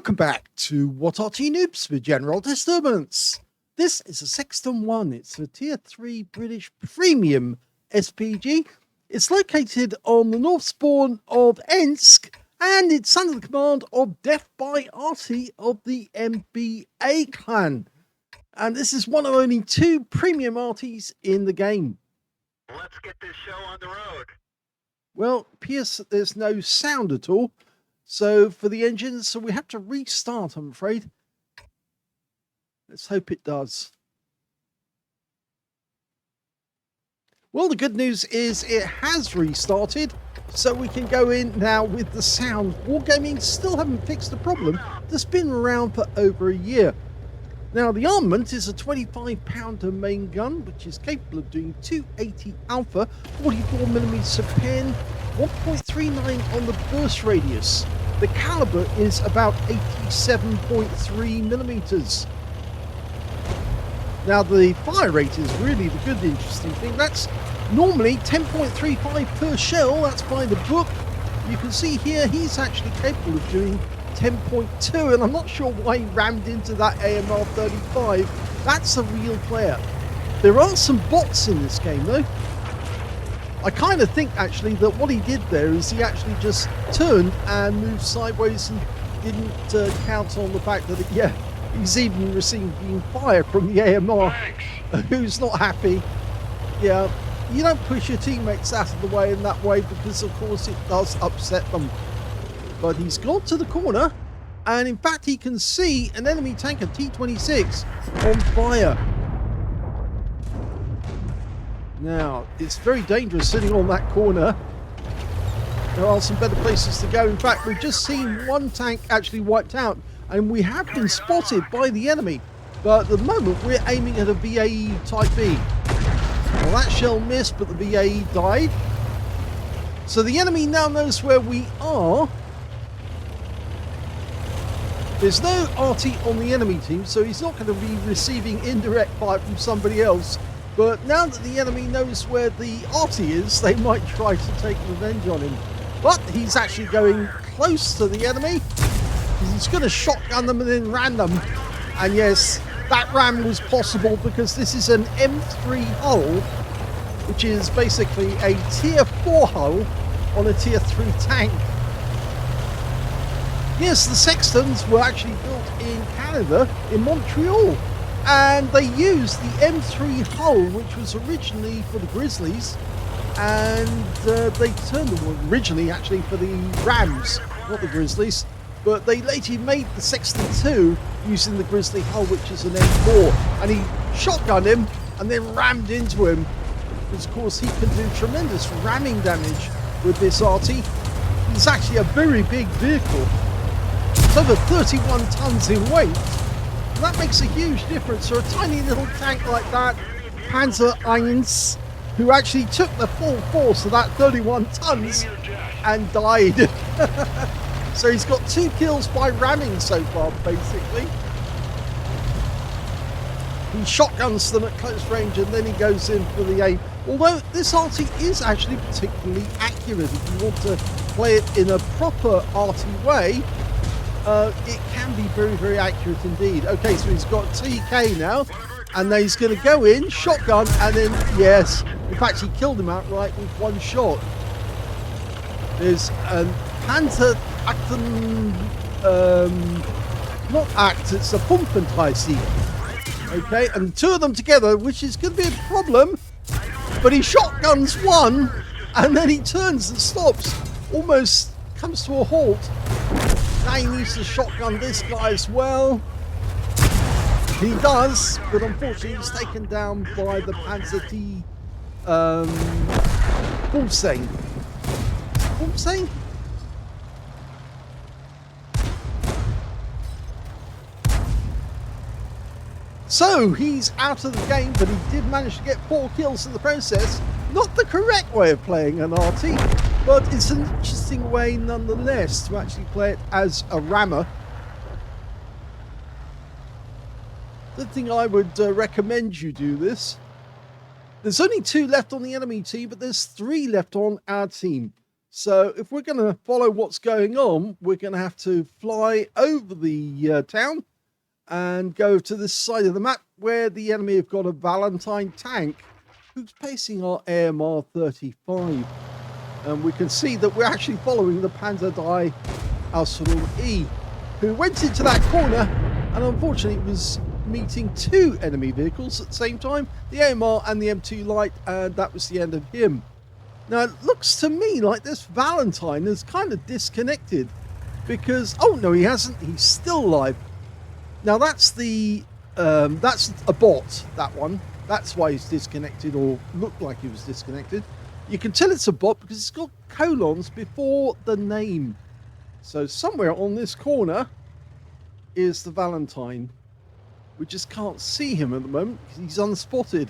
Welcome back to What Arty Noobs for General Disturbance. This is a Sexton I. It's a Tier 3 British Premium SPG. It's located on the north spawn of Ensk, and it's under the command of Death by Arty of the NBA clan. And this is one of only 2 premium Artys in the game. Let's get this show on the road. Well, Pierce, there's no sound at all. So for the engines, so we have to restart, I'm afraid. Let's hope it does. Well, the good news is it has restarted, so we can go in now with the sound. Wargaming still haven't fixed the problem that's been around for over a year. Now, the armament is a 25-pounder main gun, which is capable of doing 280 alpha, 44mm pen, 1.39 on the burst radius. The caliber is about 87.3mm. Now, the fire rate is really the good, interesting thing. That's normally 10.35 per shell. That's by the book. You can see here he's actually capable of doing 10.2, and I'm not sure why he rammed into that AMR 35. That's a real player. There are some bots in this game, though. I kind of think, actually, that what he did there is he actually just turned and moved sideways and didn't count on the fact that, he's even receiving fire from the AMR, who's not happy. Yeah, you don't push your teammates out of the way in that way because, of course, it does upset them. But he's gone to the corner, and in fact, he can see an enemy tanker, T-26, on fire. Now, it's very dangerous sitting on that corner. There are some better places to go. In fact, we've just seen one tank actually wiped out, and we have been spotted by the enemy. But at the moment, we're aiming at a VAE Type B. Well, that shell missed, but the VAE died. So the enemy now knows where we are. There's no Arty on the enemy team, so he's not going to be receiving indirect fire from somebody else. But now that the enemy knows where the Arty is, they might try to take revenge on him. But he's actually going close to the enemy. He's going to shotgun them and then ram them. And yes, that ram was possible because this is an M3 hull, which is basically a Tier 4 hull on a Tier 3 tank. Yes, the Sextons were actually built in Canada, in Montreal. And they used the M3 hull, which was originally for the Grizzlies, and they turned them originally actually for the Rams, not the Grizzlies, but they later made the Sexton II using the Grizzly hull, which is an M4, and he shotgunned him and then rammed into him, because of course he can do tremendous ramming damage with this Arty. It's actually a very big vehicle. It's over 31 tons in weight. That makes a huge difference for a tiny little tank like that, Panzer I, who actually took the full force of that 31 tons and died. So he's got 2 kills by ramming so far, basically. He shotguns them at close range and then he goes in for the aim. Although this Arty is actually particularly accurate. If you want to play it in a proper Arty way, it can be very, very accurate indeed. Okay, so he's got TK now, and then he's going to go in, shotgun, and then, yes, in fact, he killed him outright with 1 shot. There's a Panzer Achten, not Act, it's a Pumpenteisi. Okay, and 2 of them together, which is going to be a problem, but he shotguns one, and then he turns and stops, almost comes to a halt. Now he needs to shotgun this guy as well. He does, but unfortunately he's taken down by the Panzer T Bullsane. Bullsane? So he's out of the game, but he did manage to get 4 kills in the process. Not the correct way of playing an Arty, but it's an interesting way nonetheless to actually play it as a rammer. I don't think I would recommend you do this. There's only 2 left on the enemy team, but there's 3 left on our team. So if we're going to follow what's going on, we're going to have to fly over the town and go to this side of the map where the enemy have got a Valentine tank who's pacing our AMR 35. And we can see that we're actually following the Panzer Die Aslains E, who went into that corner and unfortunately was meeting two enemy vehicles at the same time, the AMR and the M2 Light, and that was the end of him. Now it looks to me like this Valentine is kind of disconnected because, oh no, he hasn't, he's still alive. Now that's that's a bot, that one. That's why he's disconnected, or looked like he was disconnected. You can tell it's a bot because it's got colons before the name. So somewhere on this corner is the Valentine. We just can't see him at the moment because he's unspotted.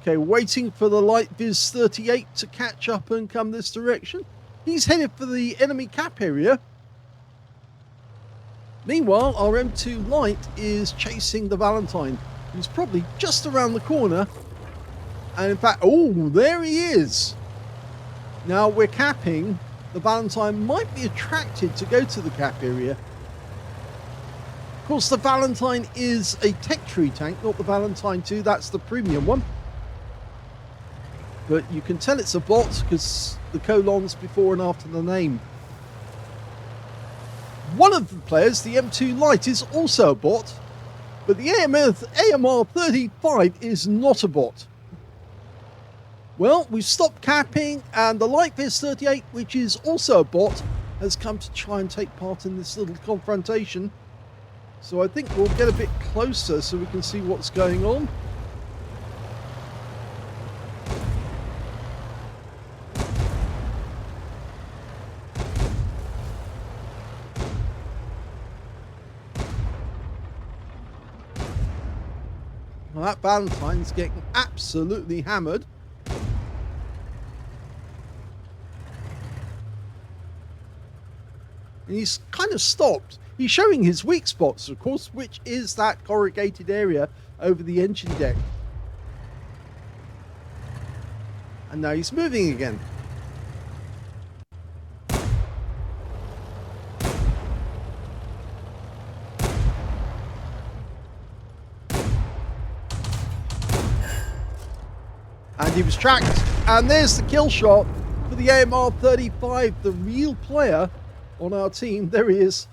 Okay, waiting for the Light Viz 38 to catch up and come this direction. He's headed for the enemy cap area. Meanwhile, our M2 Light is chasing the Valentine, who's probably just around the corner. And in fact, oh, there he is. Now we're capping. The Valentine might be attracted to go to the cap area. Of course, the Valentine is a Tech Tree tank, not the Valentine 2. That's the premium one. But you can tell it's a bot because the colons before and after the name. One of the players, the M2 Light, is also a bot, but the AMR 35 is not a bot. Well, we've stopped capping, and the Light Viz 38, which is also a bot, has come to try and take part in this little confrontation. So I think we'll get a bit closer so we can see what's going on. Well, that Valentine's getting absolutely hammered. And he's kind of stopped. He's showing his weak spots, of course, which is that corrugated area over the engine deck. And now he's moving again. And he was tracked. And there's the kill shot for the AMR 35, the real player on our team. There he is.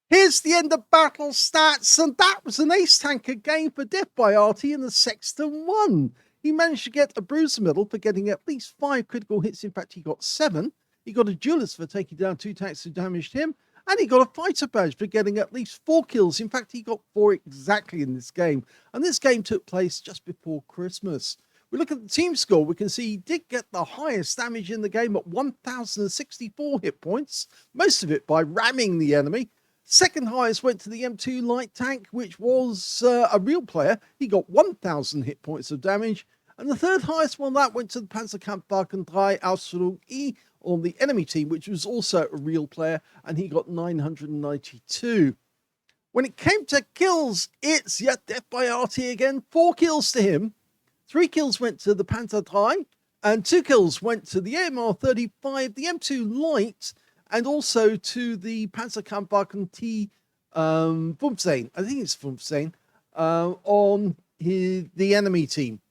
Here's the end of battle stats, and that was an ace tank again for death by Arty in the Sexton I. He managed to get a bruiser medal for getting at least 5 critical hits. In fact, he got 7. He got a duelist for taking down 2 tanks who damaged him, and he got a fighter badge for getting at least 4 kills. In fact, he got 4 exactly in this game, and this game took place just before Christmas. We look at the team score, we can see he did get the highest damage in the game at 1,064 hit points, most of it by ramming the enemy. Second highest went to the M2 Light tank, which was a real player. He got 1,000 hit points of damage. And the third highest one, that went to the Panzerkampfwagen 3 Aslains E on the enemy team, which was also a real player, and he got 992. When it came to kills, it's yet death by Arty again. 4 kills to him. 3 kills went to the Panzer 3, and 2 kills went to the AMR 35, the M2 Light, and also to the Panzerkampfwagen T 15, I think it's 15, on the enemy team.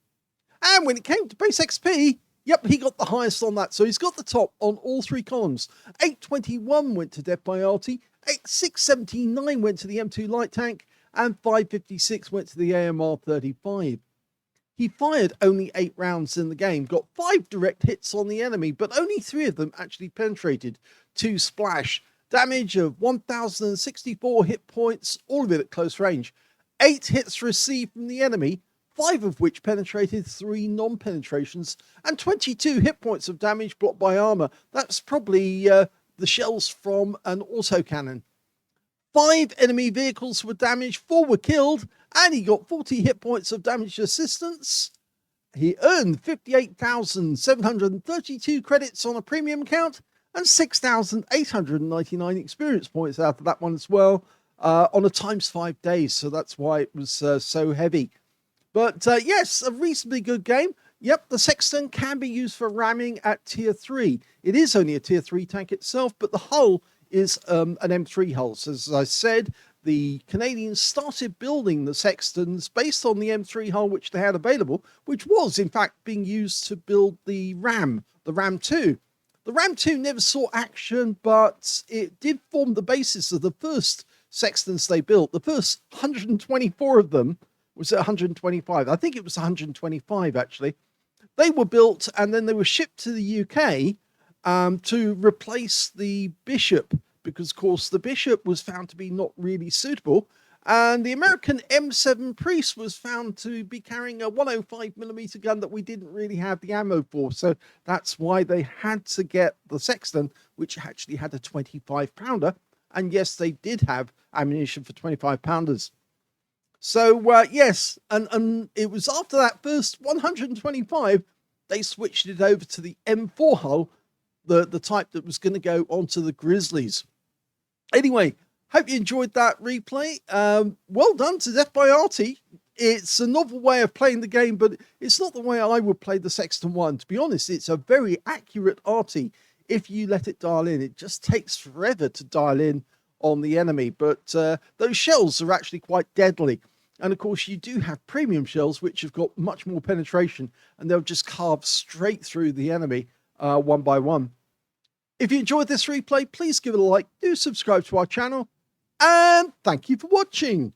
And when it came to base XP, yep, he got the highest on that. So he's got the top on all 3 columns. 821 went to death by Arty, 679 went to the M2 Light tank, and 556 went to the AMR 35. He fired only 8 rounds in the game, got 5 direct hits on the enemy, but only 3 of them actually penetrated. 2 splash. Damage of 1,064 hit points, all of it at close range. 8 hits received from the enemy, 5 of which penetrated, 3 non-penetrations, and 22 hit points of damage blocked by armor. That's probably the shells from an autocannon. 5 enemy vehicles were damaged, 4 were killed, and he got 40 hit points of damage assistance. He earned 58,732 credits on a premium account and 6,899 experience points out of that one as well on a times 5 days. So that's why it was so heavy. But yes, a reasonably good game. Yep, the Sexton can be used for ramming at tier 3. It is only a tier 3 tank itself, but the hull is an M3 hull. So as I said, the Canadians started building the Sextons based on the M3 hull which they had available, which was in fact being used to build the Ram 2. The Ram 2 never saw action, but it did form the basis of the first Sextons they built. The first 124 of them, was it 125? I think it was 125 actually. They were built and then they were shipped to the UK to replace the Bishop, because of course the Bishop was found to be not really suitable, and the American M7 Priest was found to be carrying a 105mm gun that we didn't really have the ammo for. So that's why they had to get the Sexton, which actually had a 25-pounder. And yes, they did have ammunition for 25-pounders. So yes, and it was after that first 125, they switched it over to the M4 hull, the type that was going to go onto the Grizzlies. Anyway, hope you enjoyed that replay. Well done to Death by Arty. It's a novel way of playing the game, but it's not the way I would play the Sexton I. To be honest, it's a very accurate Arty if you let it dial in. It just takes forever to dial in on the enemy, but those shells are actually quite deadly. And of course, you do have premium shells, which have got much more penetration, and they'll just carve straight through the enemy one by one. If you enjoyed this replay, please give it a like, do subscribe to our channel, and thank you for watching.